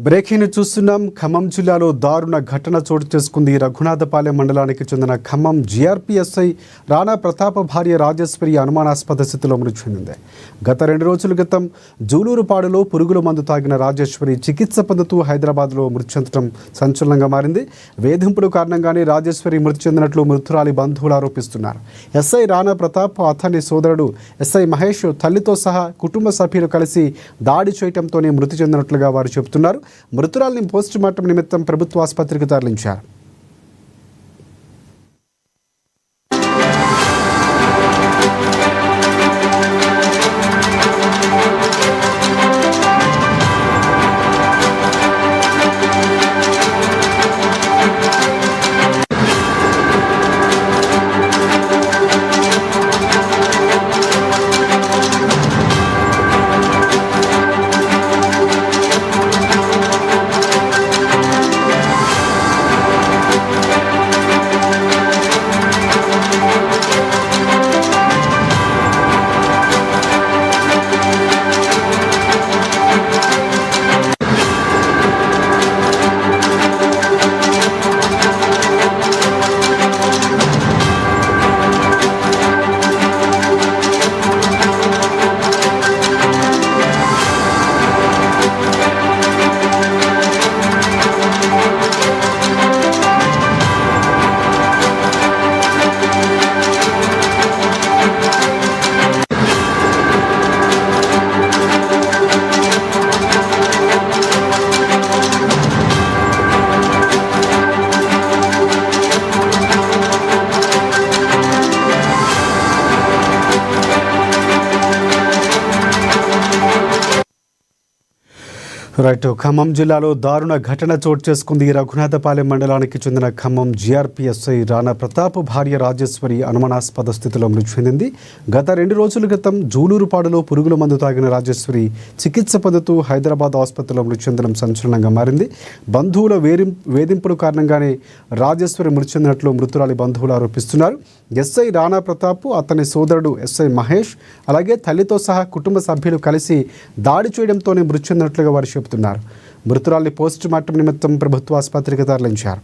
Breaking చూస్తున్నాం. ఖమ్మం జిల్లాలో దారుణ ఘటన చోటు చేసుకుంది. రఘునాథపాలెం మండలానికి చెందిన ఖమ్మం జీఆర్పీఎస్ఐ రాణా ప్రతాప్ భార్య రాజేశ్వరి అనుమానాస్పద స్థితిలో మృతి చెందింది. గత 2 రోజుల క్రితం జూలూరుపాడులో పురుగుల మందు తాగిన రాజేశ్వరి చికిత్స పొందుతూ హైదరాబాద్లో మృతి చెందడం సంచలనంగా మారింది. వేధింపుల కారణంగానే రాజేశ్వరి మృతి చెందినట్లు మృతురాలి బంధువులు ఆరోపిస్తున్నారు. ఎస్ఐ రాణా ప్రతాప్, అతని సోదరుడు ఎస్ఐ మహేష్ తల్లితో సహా కుటుంబ సభ్యులు కలిసి దాడి చేయడంతోనే మృతి చెందినట్లుగా వారు చెబుతున్నారు. మృతురాలిని పోస్టుమార్టం నిమిత్తం ప్రభుత్వ ఆసుపత్రికి తరలించారు. ఖమ్మం జిల్లాలో దారుణ ఘటన చోటు చేసుకుంది. రఘునాథపాలెం మండలానికి చెందిన ఖమ్మం జీఆర్పీఎస్ఐ రాణా ప్రతాప్ భార్య రాజేశ్వరి అనుమానాస్పద స్థితిలో మృతి చెందింది. గత 2 రోజుల క్రితం జూలూరుపాడులో పురుగుల మందు తాగిన రాజేశ్వరి చికిత్స పొందుతూ హైదరాబాద్ ఆసుపత్రిలో మృతి చెందడం సంచలనంగా మారింది. బంధువుల వేధింపుల కారణంగానే రాజేశ్వరి మృతి చెందినట్లు మృతురాలి బంధువులు ఆరోపిస్తున్నారు. ఎస్ఐ రాణా ప్రతాప్, అతని సోదరుడు ఎస్ఐ మహేష్ అలాగే తల్లితో సహా కుటుంబ సభ్యులు కలిసి దాడి చేయడంతోనే మృతి చెందినట్లుగా వారు చెబుతున్నారు. మృతురాలిని పోస్టుమార్టం నిమిత్తం ప్రభుత్వ ఆసుపత్రికి తరలించారు.